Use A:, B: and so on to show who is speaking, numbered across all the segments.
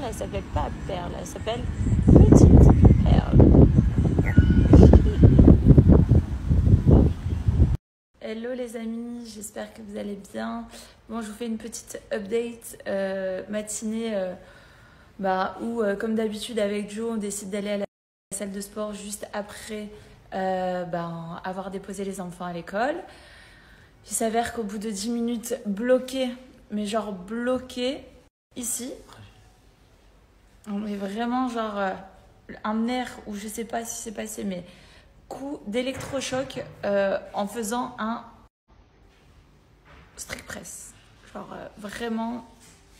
A: perle, elle s'appelle pas perle, elle s'appelle petite perle. Hello les amis, j'espère que vous allez bien. Bon, je vous fais une petite update matinée où, comme d'habitude avec Joe, on décide d'aller à la salle de sport juste après avoir déposé les enfants à l'école. Il s'avère qu'au bout de 10 minutes, bloqué, mais genre bloqué, ici, on est vraiment genre un nerf où je sais pas si c'est passé, mais coup d'électrochoc en faisant un strict press. Genre vraiment,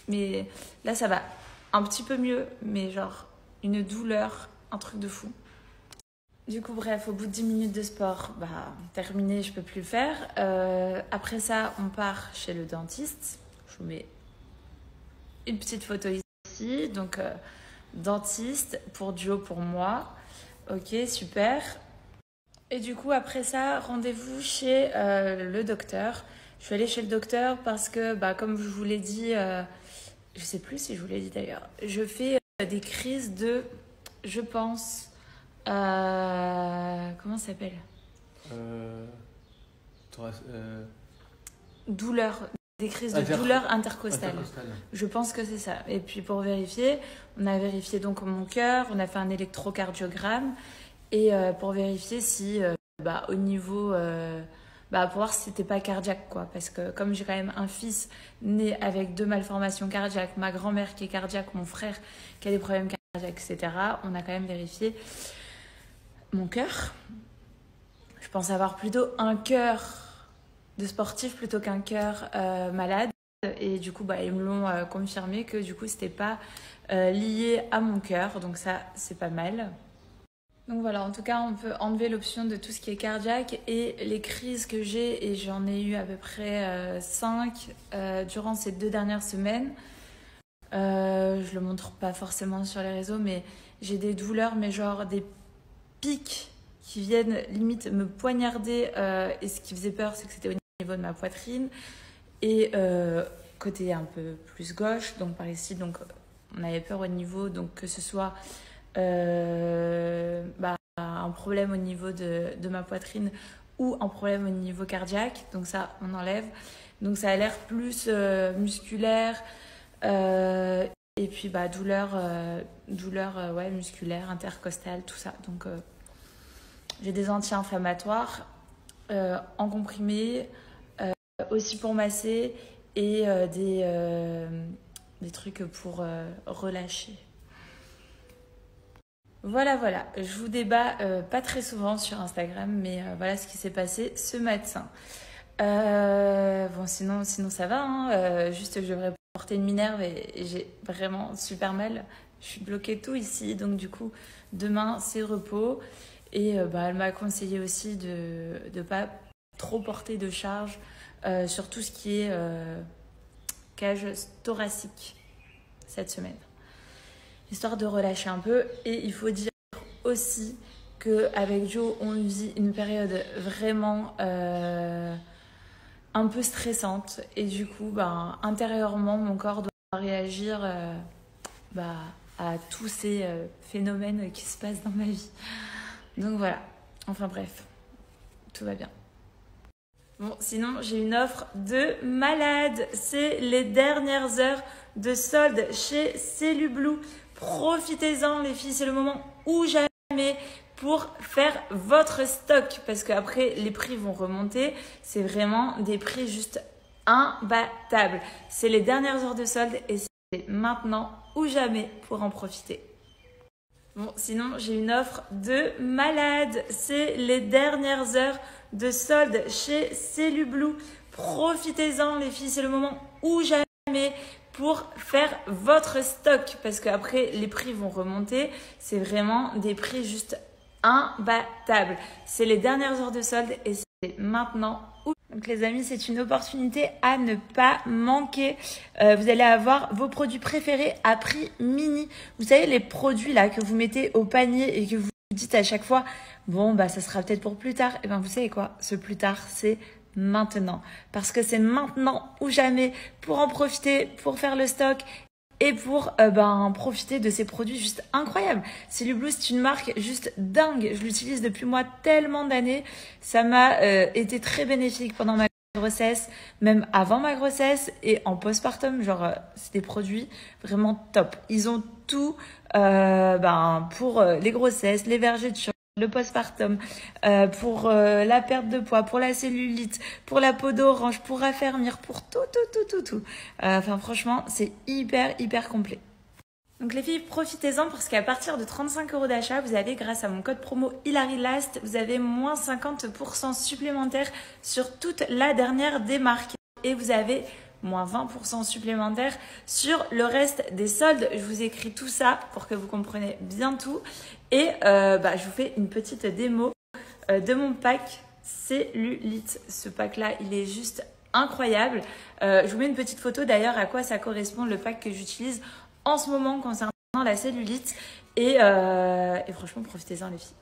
A: mais là ça va un petit peu mieux, mais genre une douleur, un truc de fou. Du coup, bref, au bout de 10 minutes de sport, terminé, je peux plus le faire. Après ça, on part chez le dentiste. Je vous mets une petite photo ici. Donc, dentiste pour Joe, pour moi. Ok, super. Et du coup, après ça, rendez-vous chez le docteur. Je suis allée chez le docteur parce que, comme je vous l'ai dit, je sais plus si je vous l'ai dit d'ailleurs, je fais des crises de, je pense, comment ça s'appelle douleur, des crises de douleur intercostale. Je pense que c'est ça. Et puis pour vérifier, on a vérifié donc mon cœur, on a fait un électrocardiogramme et pour vérifier si au niveau pour voir si c'était pas cardiaque quoi, parce que comme j'ai quand même un fils né avec 2 malformations cardiaques, ma grand-mère qui est cardiaque, mon frère qui a des problèmes cardiaques, etc. On a quand même vérifié mon cœur. Je pense avoir plutôt un cœur de sportif plutôt qu'un cœur malade. Et du coup, ils me l'ont confirmé que du coup, c'était pas lié à mon cœur. Donc ça, c'est pas mal. Donc voilà, en tout cas, on peut enlever l'option de tout ce qui est cardiaque. Et les crises que j'ai, et j'en ai eu à peu près 5 durant ces 2 dernières semaines. Je le montre pas forcément sur les réseaux, mais j'ai des douleurs, mais genre des pics qui viennent limite me poignarder et ce qui faisait peur c'est que c'était au niveau de ma poitrine et côté un peu plus gauche, donc par ici, donc on avait peur au niveau, donc que ce soit un problème au niveau de ma poitrine ou un problème au niveau cardiaque, donc ça on enlève, donc ça a l'air plus musculaire et puis douleur musculaire, intercostale, tout ça, donc j'ai des anti-inflammatoires en comprimé, aussi pour masser et des trucs pour relâcher. Voilà, je vous débat pas très souvent sur Instagram, mais voilà ce qui s'est passé ce matin. Sinon ça va, hein. Juste je devrais porter une minerve et j'ai vraiment super mal. Je suis bloquée tout ici, donc du coup demain c'est repos. Et elle m'a conseillé aussi de ne pas trop porter de charge sur tout ce qui est cage thoracique cette semaine. Histoire de relâcher un peu. Et il faut dire aussi qu'avec Joe, on vit une période vraiment un peu stressante. Et du coup, intérieurement, mon corps doit réagir à tous ces phénomènes qui se passent dans ma vie. Donc voilà, enfin bref, tout va bien. Bon, sinon j'ai une offre de malade. C'est les dernières heures de solde chez Cellublue. Profitez-en les filles, c'est le moment ou jamais pour faire votre stock. Parce qu'après les prix vont remonter. C'est vraiment des prix juste imbattables. C'est les dernières heures de solde et c'est maintenant ou jamais pour en profiter. Bon, sinon, j'ai une offre de malade. C'est les dernières heures de solde chez Cellublue. Profitez-en, les filles, c'est le moment ou jamais pour faire votre stock. Parce qu'après, les prix vont remonter. C'est vraiment des prix juste imbattables. C'est les dernières heures de solde et c'est maintenant ou. Donc les amis, c'est une opportunité à ne pas manquer. Vous allez avoir vos produits préférés à prix mini. Vous savez, les produits là que vous mettez au panier et que vous dites à chaque fois, ça sera peut-être pour plus tard. Et vous savez quoi? Ce plus tard, c'est maintenant. Parce que c'est maintenant ou jamais pour en profiter, pour faire le stock et pour profiter de ces produits juste incroyables. Cellulblue, c'est une marque juste dingue. Je l'utilise depuis moi tellement d'années. Ça m'a été très bénéfique pendant ma grossesse, même avant ma grossesse et en postpartum. Genre, c'est des produits vraiment top. Ils ont tout pour les grossesses, les vergetures, le postpartum, pour la perte de poids, pour la cellulite, pour la peau d'orange, pour raffermir, pour tout. Enfin, franchement, c'est hyper complet. Donc les filles, profitez-en parce qu'à partir de 35 € d'achat, vous avez, grâce à mon code promo HilaryLast, vous avez moins 50% supplémentaire sur toute la dernière des marques. Et vous avez moins 20% supplémentaire sur le reste des soldes. Je vous écris tout ça pour que vous compreniez bien tout. Et je vous fais une petite démo de mon pack Cellulite. Ce pack-là, il est juste incroyable. Je vous mets une petite photo d'ailleurs à quoi ça correspond le pack que j'utilise en ce moment concernant la cellulite. Et franchement, profitez-en les filles.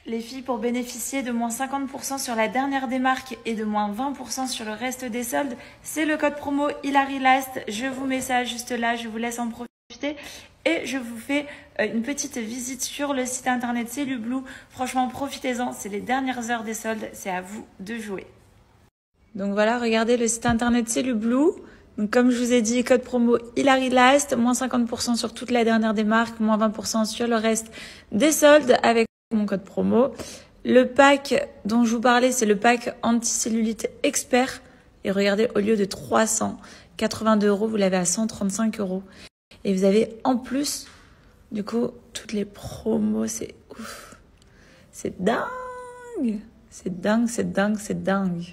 A: Les filles, pour bénéficier de moins 50% sur la dernière des marques et de moins 20% sur le reste des soldes, c'est le code promo HilaryLast. Je vous mets ça juste là, je vous laisse en profiter. Et je vous fais une petite visite sur le site internet Cellulblue. Franchement, profitez-en, c'est les dernières heures des soldes, c'est à vous de jouer. Donc voilà, regardez le site internet Cellulblue. Donc comme je vous ai dit, code promo HilaryLast, moins 50% sur toute la dernière des marques, moins 20% sur le reste des soldes avec mon code promo. Le pack dont je vous parlais, c'est le pack anti-cellulite expert. Et regardez, au lieu de 382 €, vous l'avez à 135 €. Et vous avez en plus, du coup, toutes les promos. C'est ouf. C'est dingue. C'est dingue.